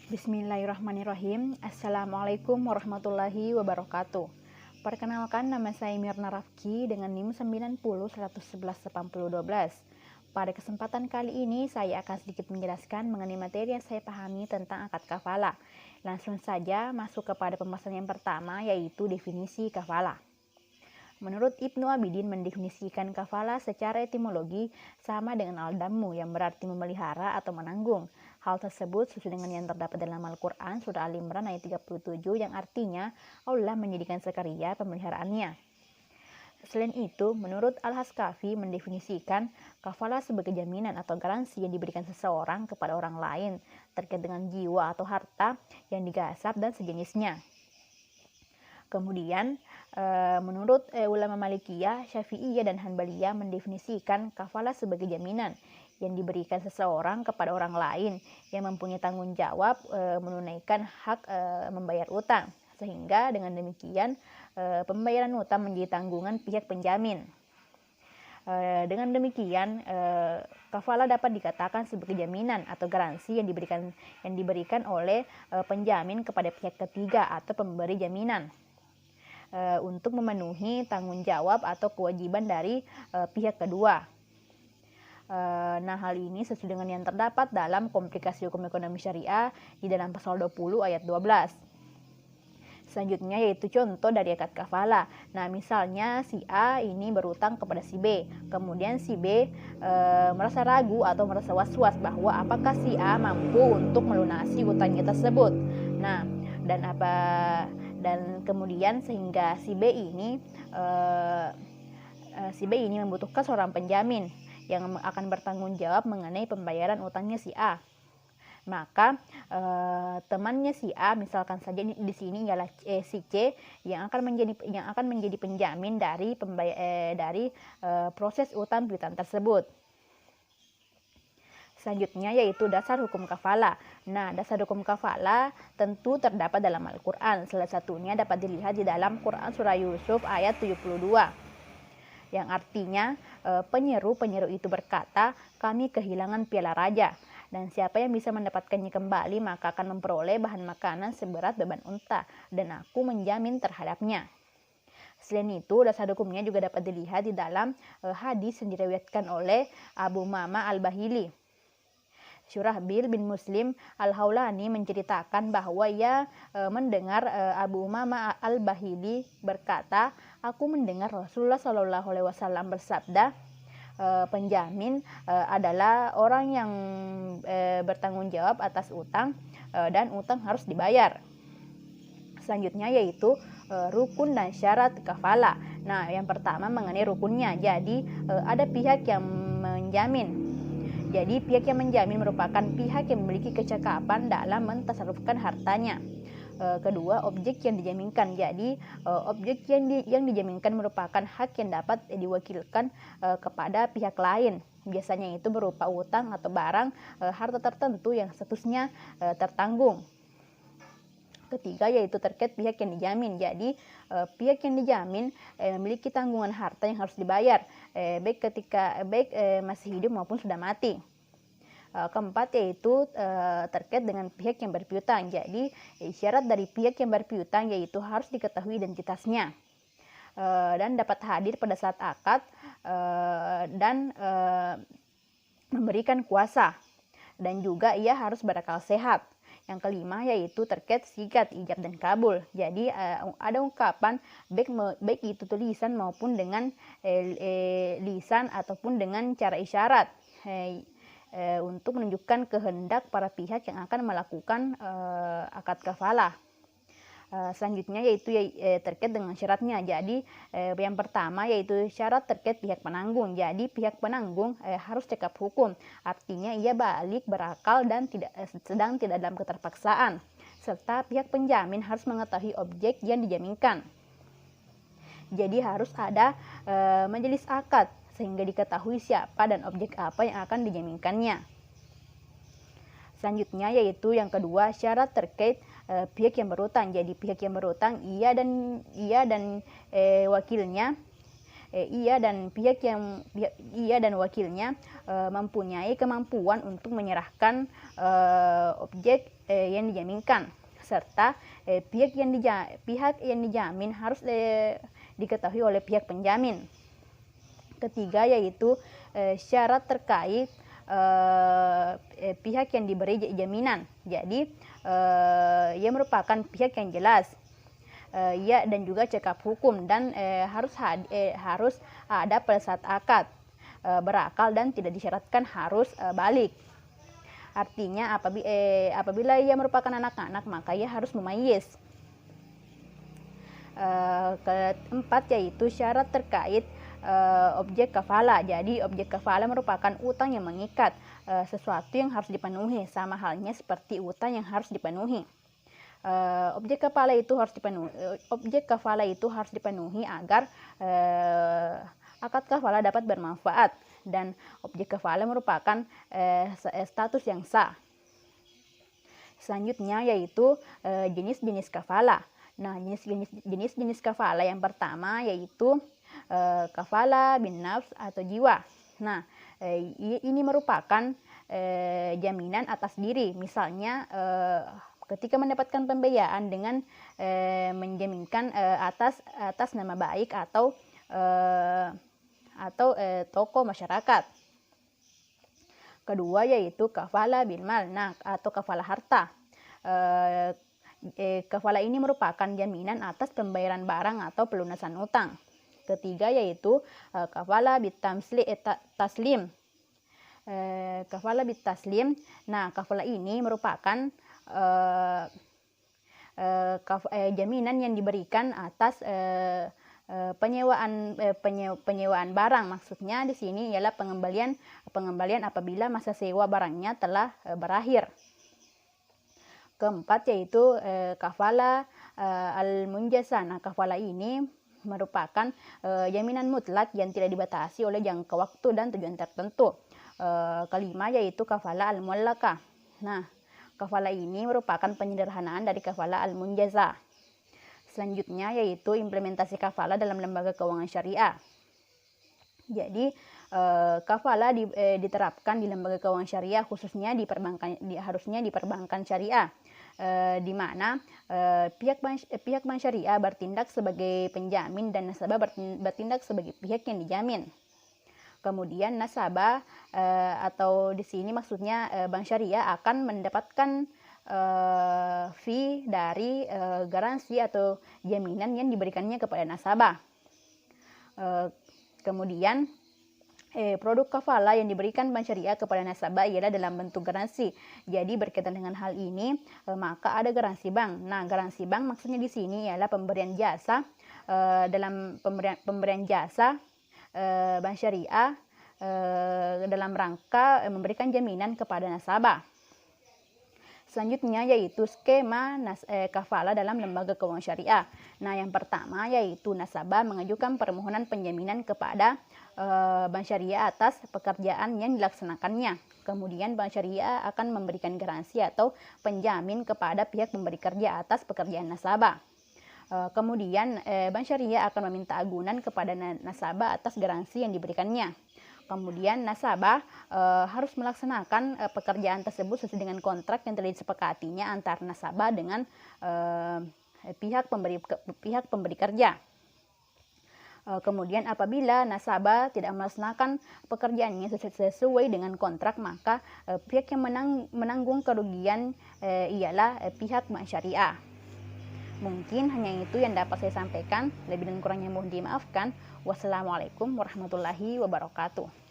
Bismillahirrahmanirrahim. Assalamualaikum warahmatullahi wabarakatuh. Perkenalkan, nama saya Mirna Rafki dengan NIM 90111812. Pada kesempatan kali ini saya akan sedikit menjelaskan mengenai materi yang saya pahami tentang akad kafala. Langsung saja masuk kepada pembahasan yang pertama, yaitu definisi kafala. Menurut Ibnu Abidin, mendefinisikan kafala secara etimologi sama dengan al-dammu yang berarti memelihara atau menanggung. Hal tersebut sesuai dengan yang terdapat dalam Al-Quran surah Al-Imran ayat 37 yang artinya Allah menjadikan sekarya pemeliharaannya. Selain itu, menurut Al-Haskafi mendefinisikan kafala sebagai jaminan atau garansi yang diberikan seseorang kepada orang lain terkait dengan jiwa atau harta yang digasap dan sejenisnya. Kemudian, menurut ulama Malikiyah, Syafi'iyah, dan Hanbaliyah mendefinisikan kafala sebagai jaminan yang diberikan seseorang kepada orang lain yang mempunyai tanggung jawab menunaikan hak membayar utang, sehingga dengan demikian pembayaran utang menjadi tanggungan pihak penjamin. Dengan demikian, kafala dapat dikatakan sebagai jaminan atau garansi yang diberikan oleh penjamin kepada pihak ketiga atau pemberi jaminan untuk memenuhi tanggung jawab atau kewajiban dari pihak kedua. Nah, hal ini sesuai dengan yang terdapat dalam Komplikasi Hukum Ekonomi Syariah di dalam pasal 20 ayat 12. Selanjutnya yaitu contoh dari akad kafala. Nah, misalnya si A ini berutang kepada si B. Kemudian si B merasa ragu atau merasa was-was bahwa apakah si A mampu untuk melunasi utangnya tersebut. Nah, dan kemudian sehingga si B ini membutuhkan seorang penjamin yang akan bertanggung jawab mengenai pembayaran utangnya si A. Maka temannya si A, misalkan saja di sini ialah si C yang akan menjadi penjamin dari proses utang piutang tersebut. Selanjutnya yaitu dasar hukum kafala. Nah, dasar hukum kafala tentu terdapat dalam Al-Quran. Salah satunya dapat dilihat di dalam Quran surah Yusuf ayat 72. Yang artinya penyeru itu berkata, kami kehilangan piala raja, dan siapa yang bisa mendapatkannya kembali maka akan memperoleh bahan makanan seberat beban unta, dan aku menjamin terhadapnya. Selain itu, dasar hukumnya juga dapat dilihat di dalam hadis yang diriwayatkan oleh Abu Umamah Al-Bahili. Syurahbil bin Muslim Al-Haulani menceritakan bahwa ia mendengar Abu Umamah Al-Bahili berkata, aku mendengar Rasulullah SAW bersabda, penjamin adalah orang yang bertanggung jawab atas utang dan utang harus dibayar. Selanjutnya yaitu rukun dan syarat kafala. Nah, yang pertama mengenai rukunnya. Jadi ada pihak yang menjamin. Jadi pihak yang menjamin merupakan pihak yang memiliki kecakapan dalam mentasarufkan hartanya. Kedua, objek yang dijaminkan. Jadi objek yang dijaminkan merupakan hak yang dapat diwakilkan kepada pihak lain. Biasanya itu berupa utang atau barang harta tertentu yang statusnya tertanggung. Ketiga yaitu terkait pihak yang dijamin. Jadi pihak yang dijamin memiliki tanggungan harta yang harus dibayar baik masih hidup maupun sudah mati. Keempat yaitu terkait dengan pihak yang berpiutang. Jadi syarat dari pihak yang berpiutang yaitu harus diketahui identitasnya dan dapat hadir pada saat akad dan memberikan kuasa, dan juga ia harus berakal sehat. Yang kelima yaitu terkait sigat, ijab, dan kabul. Jadi ada ungkapan baik itu tulisan maupun dengan lisan ataupun dengan cara isyarat untuk menunjukkan kehendak para pihak yang akan melakukan akad kafala. Selanjutnya yaitu terkait dengan syaratnya. Jadi yang pertama yaitu syarat terkait pihak penanggung. Jadi pihak penanggung harus cekap hukum, artinya ia balik, berakal, dan sedang tidak dalam keterpaksaan, serta pihak penjamin harus mengetahui objek yang dijaminkan. Jadi harus ada majelis akad sehingga diketahui siapa dan objek apa yang akan dijaminkannya. Selanjutnya yaitu yang kedua, syarat terkait pihak yang berutang. Jadi pihak yang berutang ia dan wakilnya ia dan wakilnya mempunyai kemampuan untuk menyerahkan objek yang dijaminkan, serta pihak yang dijamin harus diketahui oleh pihak penjamin. Ketiga yaitu syarat terkait pihak yang diberi jaminan. Jadi ia merupakan pihak yang jelas, dan juga cekap hukum, dan harus ada pada saat akad, berakal dan tidak disyaratkan harus balik. Artinya apabila ia merupakan anak-anak maka ia harus memayyiz. Keempat yaitu syarat terkait objek kafalah. Jadi objek kafalah merupakan utang yang mengikat, sesuatu yang harus dipenuhi, sama halnya seperti utang yang harus dipenuhi. Objek kafalah itu harus dipenuhi agar akad kafalah dapat bermanfaat, dan objek kafalah merupakan status yang sah. Selanjutnya yaitu jenis-jenis kafalah. Nah, jenis-jenis kafalah yang pertama yaitu kafalah bin nafs atau jiwa. Nah, ini merupakan jaminan atas diri. Misalnya ketika mendapatkan pembiayaan dengan menjaminkan atas nama baik atau tokoh masyarakat. Kedua yaitu kafalah bil mal, atau kafalah harta. Kafalah ini merupakan jaminan atas pembayaran barang atau pelunasan utang. Ketiga yaitu kafalah bit taslim. Kafalah bit taslim. Nah, kafalah ini merupakan jaminan yang diberikan atas penyewaan barang. Maksudnya di sini ialah pengembalian apabila masa sewa barangnya telah berakhir. Keempat yaitu kafalah al-munjazah. Nah, kafalah ini merupakan jaminan mutlak yang tidak dibatasi oleh jangka waktu dan tujuan tertentu. Kelima yaitu kafalah al-muallakah. Nah, kafalah ini merupakan penyederhanaan dari kafalah al-munjazah. Selanjutnya yaitu implementasi kafalah dalam lembaga keuangan syariah. Jadi kafalah diterapkan di lembaga keuangan syariah, khususnya harusnya di perbankan syariah, di mana pihak bank syariah bertindak sebagai penjamin dan nasabah bertindak sebagai pihak yang dijamin. Kemudian nasabah atau di sini maksudnya bank syariah akan mendapatkan fee dari garansi atau jaminan yang diberikannya kepada nasabah. Kemudian produk kafalah yang diberikan bank syariah kepada nasabah ialah dalam bentuk garansi. Jadi berkaitan dengan hal ini maka ada garansi bank. Nah, garansi bank maksudnya di sini ialah pemberian jasa, dalam pemberian jasa bank syariah dalam rangka memberikan jaminan kepada nasabah. Selanjutnya yaitu skema kafalah dalam lembaga keuangan syariah. Nah, yang pertama yaitu nasabah mengajukan permohonan penjaminan kepada bank syariah atas pekerjaan yang dilaksanakannya. Kemudian bank syariah akan memberikan garansi atau penjamin kepada pihak pemberi kerja atas pekerjaan nasabah. Kemudian bank syariah akan meminta agunan kepada nasabah atas garansi yang diberikannya. Kemudian nasabah harus melaksanakan pekerjaan tersebut sesuai dengan kontrak yang telah disepakatinya antara nasabah dengan pihak pemberi kerja. Kemudian apabila nasabah tidak melaksanakan pekerjaannya sesuai dengan kontrak, maka pihak yang menanggung kerugian ialah pihak bank syariah. Mungkin hanya itu yang dapat saya sampaikan. Lebih dan kurangnya mohon dimaafkan. Wassalamualaikum warahmatullahi wabarakatuh.